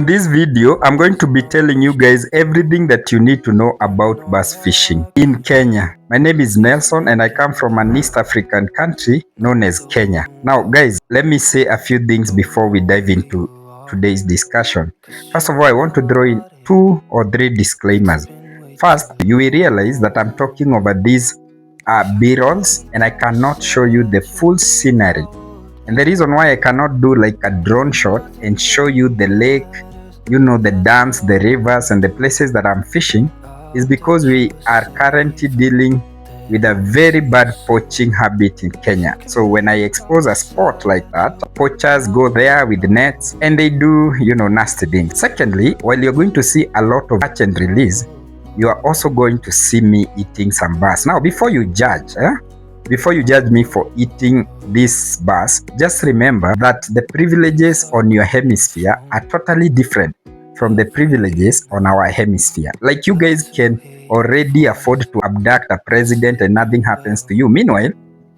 In this video, I'm going to be telling you guys everything that you need to know about bass fishing in Kenya. My name is Nelson and I come from an East African country known as Kenya. Now guys, let me say a few things before we dive into today's discussion. First of all, I want to throw in 2 or 3 disclaimers. First, you will realize that I'm talking over these B-rolls and I cannot show you the full scenery. And the reason why I cannot do like a drone shot and show you the lake, the dams, the rivers, and the places that I'm fishing is because we are currently dealing with a very bad poaching habit in Kenya. So when I expose a spot like that, poachers go there with nets and they do, nasty things. Secondly, while you're going to see a lot of catch and release, you are also going to see me eating some bass. Now, before you judge me for eating this bass, just remember that the privileges on your hemisphere are totally different from the privileges on our hemisphere. Like, you guys can already afford to abduct a president and nothing happens to you. Meanwhile,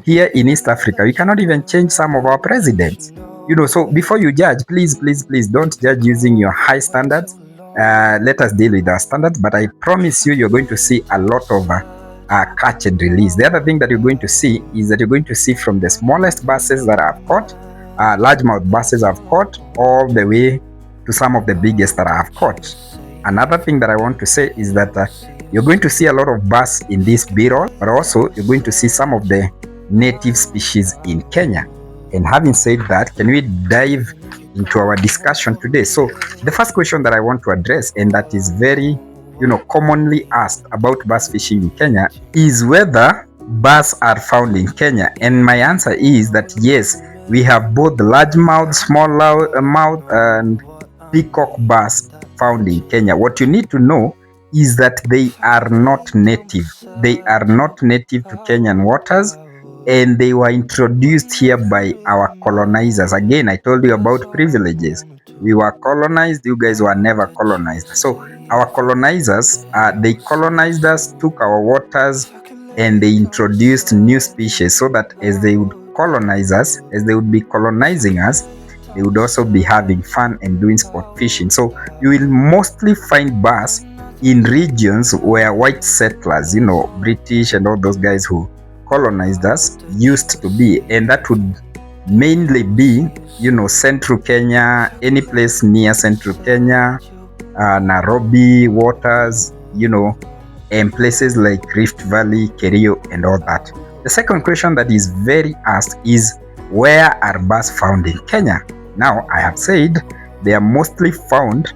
here in East Africa, we cannot even change some of our presidents. So before you judge, please don't judge using your high standards. Let us deal with our standards, but I promise you're going to see a lot of catch and release. The other thing that you're going to see is that you're going to see from the smallest basses that I've caught, largemouth basses I've caught, all the way to some of the biggest that I've caught. Another thing that I want to say is that you're going to see a lot of bass in this B-roll, but also you're going to see some of the native species in Kenya. And having said that, can we dive into our discussion today? So the first question that I want to address, and that is very commonly asked about bass fishing in Kenya, is whether bass are found in Kenya. And my answer is that yes, we have both largemouth, smallmouth, and peacock bass found in Kenya. What you need to know is that they are not native. They are not native to Kenyan waters, and they were introduced here by our colonizers. Again, I told you about privileges. We were colonized, you guys were never colonized. So our colonizers, they colonized us, took our waters, and they introduced new species so that as they would colonize us, as they would be colonizing us, they would also be having fun and doing sport fishing. So you will mostly find bass in regions where white settlers, British and all those guys who colonized us used to be, and that would mainly be central Kenya, any place near central Kenya, Nairobi waters, and places like Rift Valley, Kerio, and all that. The second question that is very asked is, where are bass found in Kenya? Now, I have said they are mostly found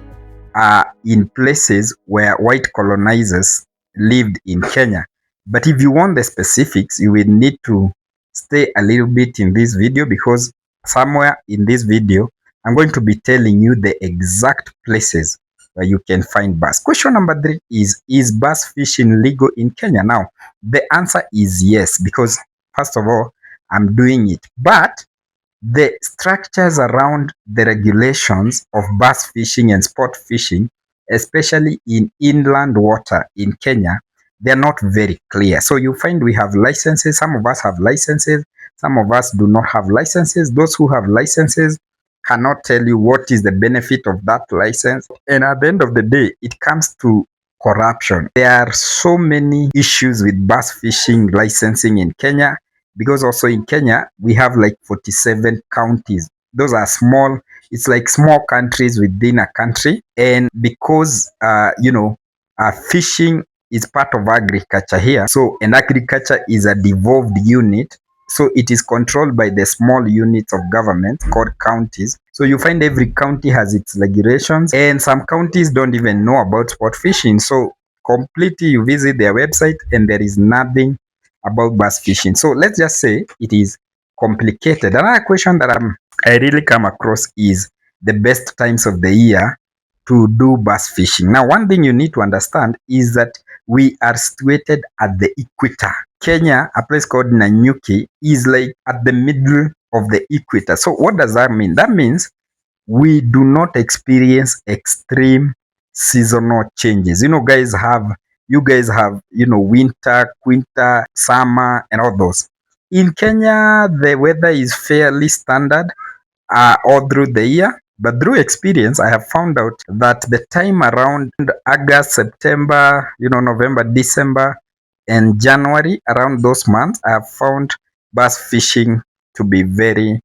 in places where white colonizers lived in Kenya. But if you want the specifics, you will need to stay a little bit in this video, because somewhere in this video, I'm going to be telling you the exact places where you can find bass. Question number 3 is bass fishing legal in Kenya? Now, the answer is yes, because first of all, I'm doing it. But the structures around the regulations of bass fishing and sport fishing, especially in inland water in Kenya, they're not very clear. So you find we have licenses. Some of us have licenses. Some of us do not have licenses. Those who have licenses cannot tell you what is the benefit of that license. And at the end of the day, it comes to corruption. There are so many issues with bass fishing licensing in Kenya, because also in Kenya, we have like 47 counties. Those are small. It's like small countries within a country. And because, fishing is part of agriculture here. So, and agriculture is a devolved unit. So it is controlled by the small units of government called counties. So you find every county has its regulations, and some counties don't even know about sport fishing. So completely you visit their website and there is nothing about bass fishing. So let's just say it is complicated. Another question that I really come across is the best times of the year to do bass fishing. Now, one thing you need to understand is that we are situated at the equator. Kenya, a place called Nanyuki, is like at the middle of the equator. So what does that mean? That means we do not experience extreme seasonal changes. You guys have winter, summer, and all those. In Kenya, the weather is fairly standard all through the year. But through experience, I have found out that the time around August, September, November, December, and January, around those months, I have found bass fishing to be very,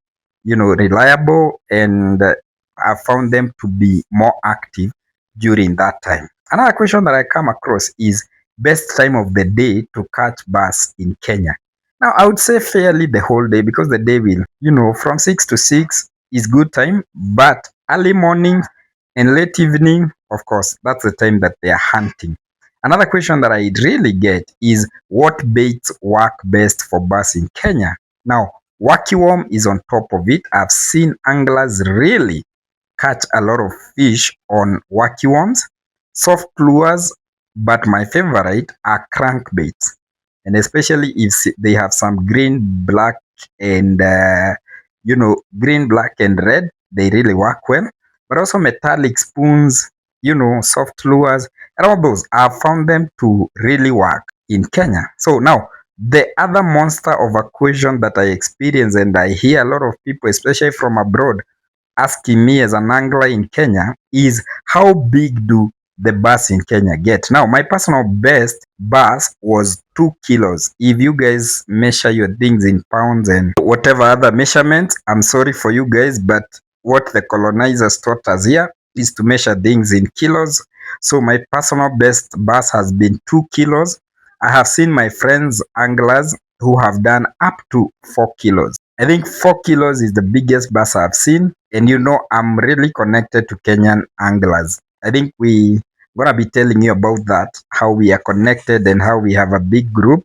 reliable, and I found them to be more active during that time. Another question that I come across is best time of the day to catch bass in Kenya. Now, I would say fairly the whole day, because the day will, from 6 to 6 is good time, but early morning and late evening, of course, that's the time that they are hunting. Another question that I really get is what baits work best for bass in Kenya? Now, wacky worm is on top of it. I've seen anglers really catch a lot of fish on wacky worms, soft lures, but my favorite are crankbaits, and especially if they have some green, black, and green, black, and red, they really work well. But also metallic spoons, soft lures, and all those, I've found them to really work in Kenya. So now, the other monster of a question that I experience and I hear a lot of people, especially from abroad, asking me as an angler in Kenya is how big do the bass in Kenya get? Now, my personal best bass was 2 kilos. If you guys measure your things in pounds and whatever other measurements, I'm sorry for you guys, but what the colonizers taught us here is to measure things in kilos. So my personal best bass has been 2 kilos. I have seen my friends anglers who have done up to 4 kilos. I think 4 kilos is the biggest bass I've seen. And I'm really connected to Kenyan anglers. I think we gonna be telling you about that, how we are connected and how we have a big group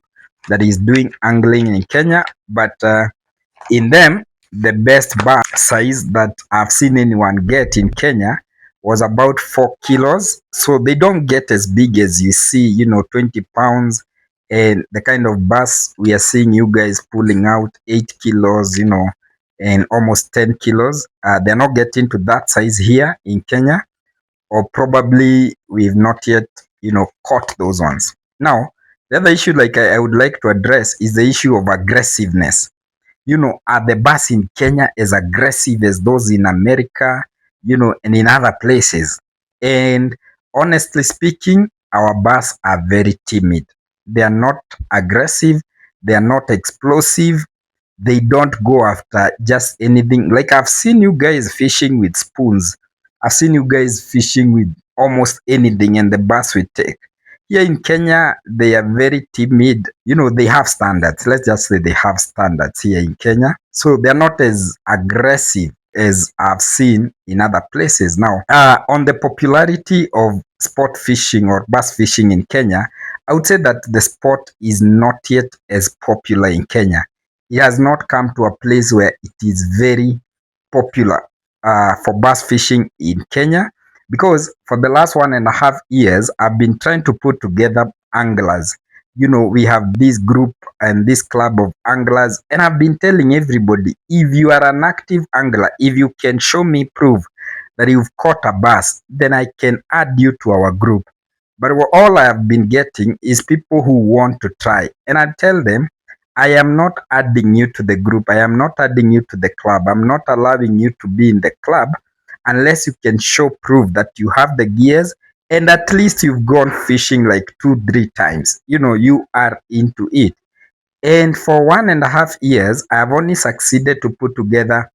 that is doing angling in Kenya. But in them, the best bass size that I've seen anyone get in Kenya was about 4 kilos. So they don't get as big as you see, 20 pounds. And the kind of bass we are seeing you guys pulling out 8 kilos, and almost 10 kilos. They're not getting to that size here in Kenya, or probably we've not yet, caught those ones. Now, the other issue like I would like to address is the issue of aggressiveness. Are the bass in Kenya as aggressive as those in America, and in other places? And honestly speaking, our bass are very timid. They are not aggressive. They are not explosive. They don't go after just anything. Like I've seen you guys fishing with spoons. I've seen you guys fishing with almost anything and the bass we take. Here in Kenya, they are very timid. They have standards. Let's just say they have standards here in Kenya. So they're not as aggressive as I've seen in other places. Now, on the popularity of sport fishing or bass fishing in Kenya, I would say that the sport is not yet as popular in Kenya. It has not come to a place where it is very popular for bass fishing in Kenya, because for the last 1.5 years, I've been trying to put together anglers. We have this group and this club of anglers, and I've been telling everybody, if you are an active angler, if you can show me proof that you've caught a bass, then I can add you to our group. But all I have been getting is people who want to try, and I tell them, I am not adding you to the group. I am not adding you to the club. I'm not allowing you to be in the club unless you can show proof that you have the gears and at least you've gone fishing like 2-3 times. You are into it. And for 1.5 years, I have only succeeded to put together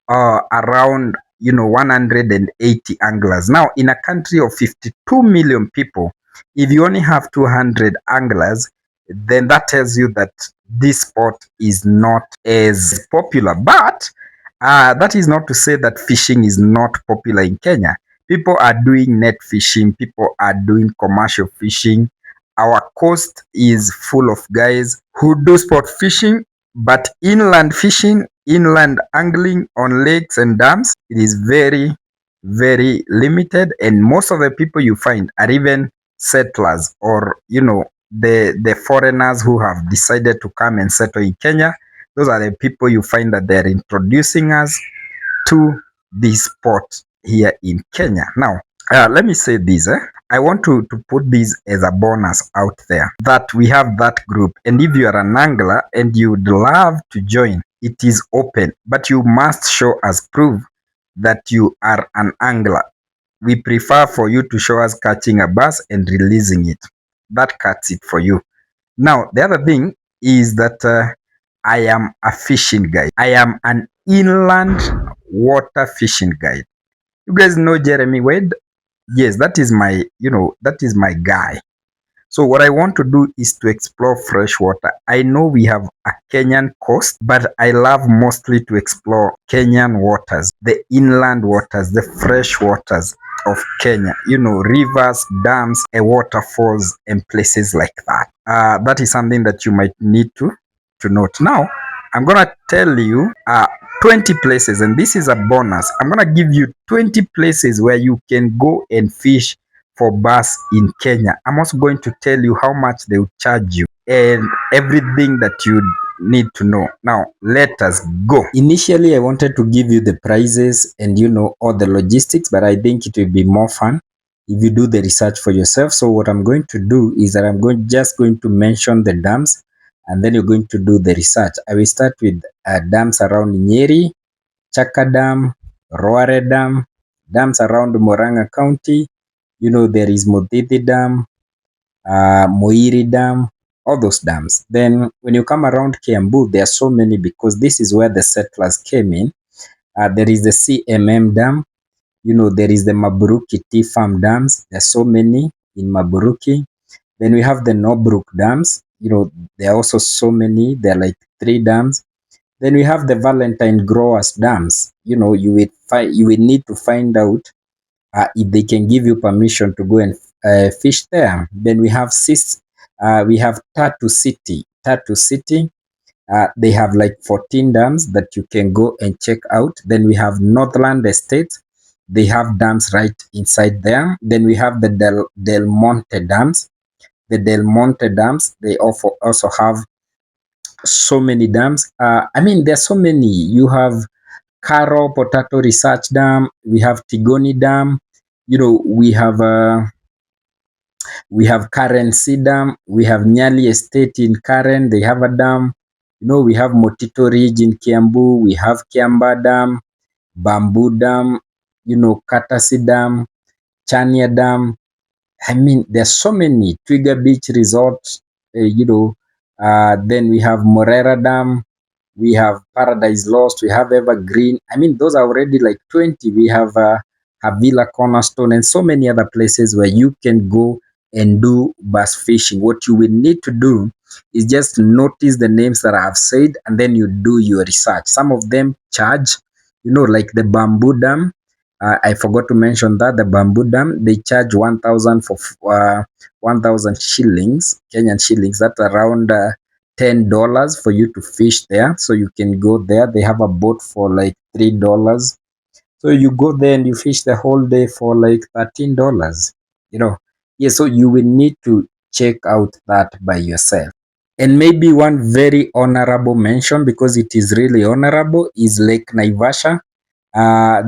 around 180 anglers. Now, in a country of 52 million people, if you only have 200 anglers, then that tells you that this sport is not as popular. But that is not to say that fishing is not popular in Kenya. People are doing net fishing, people are doing commercial fishing. Our coast is full of guys who do sport fishing, but inland fishing, inland angling on lakes and dams, it is very, very limited. And most of the people you find are even settlers, or the foreigners who have decided to come and settle in Kenya. Those are the people you find that they're introducing us to this sport here in Kenya. Now, let me say this. I want to put this as a bonus out there, that we have that group. And if you are an angler and you would love to join, it is open. But you must show us proof that you are an angler. We prefer for you to show us catching a bass and releasing it. That cuts it for you. Now, the other thing is that I am a fishing guide. I am an inland water fishing guide. You guys know Jeremy Wade? Yes, that is my guy. So what I want to do is to explore fresh water. I know we have a Kenyan coast, but I love mostly to explore Kenyan waters, the inland waters, the fresh waters of Kenya. Rivers, dams, waterfalls, and places like that. That is something that you might need to note. Now, I'm gonna tell you 20 places, and this is a bonus. I'm gonna give you 20 places where you can go and fish for bass in Kenya. I'm also going to tell you how much they will charge you and everything that you need to know. Now, let us go. Initially, I wanted to give you the prices and all the logistics, but I think it will be more fun if you do the research for yourself. So what I'm going to do is that I'm just going to mention the dams, and then you're going to do the research. I will start with dams around Nyeri, Chaka Dam, Roare Dam, dams around Murang'a County. There is Mutiti Dam, Moiri Dam, all those dams. Then when you come around Kiambu, there are so many because this is where the settlers came in. There is the CMM Dam. There is the Maburuki Tea Farm Dams. There are so many in Maburuki. Then we have the Nobruk Dams. There are also so many. There are like 3 dams. Then we have the Valentine Growers Dams. You will need to find out if they can give you permission to go and fish there. Then we have Tatu City. Tatu City, they have like 14 dams that you can go and check out. Then we have Northland Estate. They have dams right inside there. Then we have the Del Monte Dams. The Del Monte Dams, they also have so many dams. There's so many. You have Karo Potato Research Dam. We have Tigoni Dam. We have Karen Sea Dam. We have Nyali Estate in Karen. They have a dam. We have Motito Ridge in Kiambu. We have Kiamba Dam, Bamboo Dam, Katasi Dam, Chania Dam. There's so many. Twiga Beach Resort, then we have Morera Dam. We have Paradise Lost. We have Evergreen. Those are already like 20. We have Havila Cornerstone and so many other places where you can go and do bass fishing. What you will need to do is just notice the names that I have said, and then you do your research. Some of them charge, like the Bamboo Dam. I forgot to mention that the Bamboo Dam, they charge 1,000 for 1,000 shillings, Kenyan shillings. That's around $10 for you to fish there. So you can go there. They have a boat for like $3. So you go there and you fish the whole day for like $13. Yeah, so you will need to check out that by yourself. And maybe one very honorable mention, because it is really honorable, is Lake Naivasha.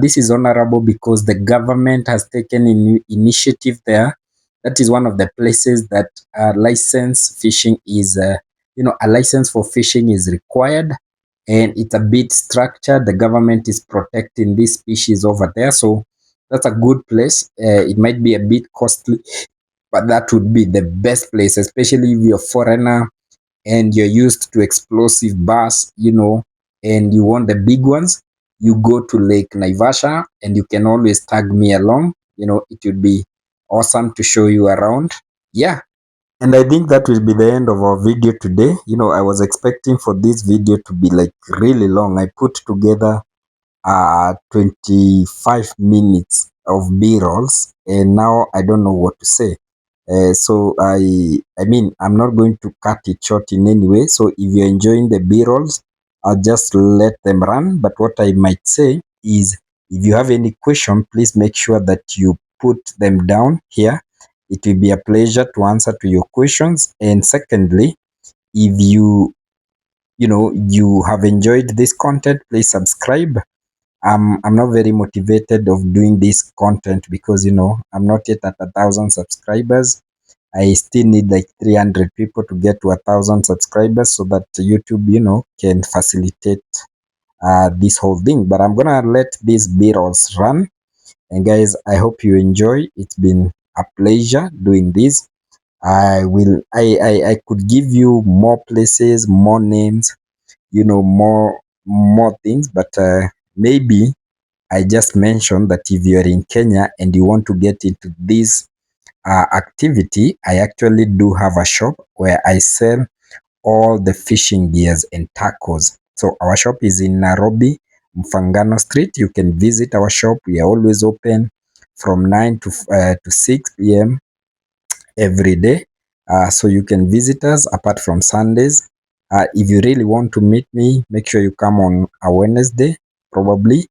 This is honorable because the government has taken initiative there. That is one of the places that license fishing is, a license for fishing is required, and it's a bit structured. The government is protecting this species over there. So that's a good place. It might be a bit costly, but that would be the best place, especially if you're a foreigner and you're used to explosive bass, and you want the big ones. You go to Lake Naivasha and you can always tag me along. It would be awesome to show you around. Yeah. And I think that will be the end of our video today. I was expecting for this video to be like really long. I put together 25 minutes of B-rolls, and now I don't know what to say. So I'm not going to cut it short in any way. So if you're enjoying the B-rolls, I'll just let them run. But what I might say is, if you have any question, please make sure that you put them down here. It will be a pleasure to answer to your questions. And secondly, if you have enjoyed this content, please subscribe. I'm not very motivated of doing this content because I'm not yet at 1,000 subscribers. I still need like 300 people to get to 1,000 subscribers so that YouTube can facilitate this whole thing. But I'm gonna let these B-rolls run. And guys, I hope you enjoy. It's been a pleasure doing this. I could give you more places, more names, more things, but maybe I just mentioned that if you're in Kenya and you want to get into this activity, I actually do have a shop where I sell all the fishing gears and tackles. So our shop is in Nairobi, Mfangano Street. You can visit our shop. We are always open from 9 to 6 p.m. every day. So you can visit us apart from Sundays. If you really want to meet me, make sure you come on a Wednesday, probably.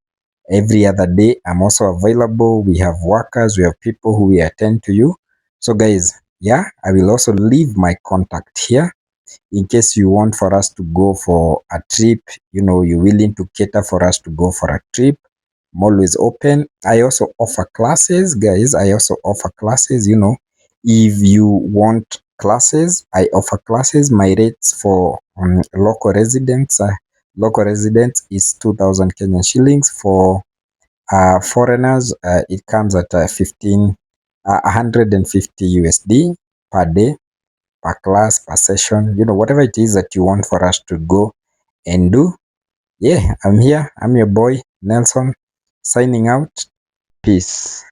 Every other day, I'm also available. We have workers, we have people who will attend to you. So, guys, yeah, I will also leave my contact here in case you want for us to go for a trip, you're willing to cater for us to go for a trip. I'm always open. I also offer classes, guys. I also offer classes, if you want classes, I offer classes. My rates for local residents is 2,000 Kenyan shillings. For foreigners, it comes at 150 USD per day, per class, per session, whatever it is that you want for us to go and do. Yeah, I'm here. I'm your boy, Nelson, signing out. Peace.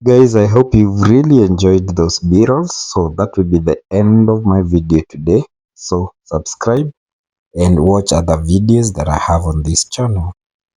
Guys, I hope you've really enjoyed those b-rolls. So that will be the end of my video today. So subscribe and watch other videos that I have on this channel.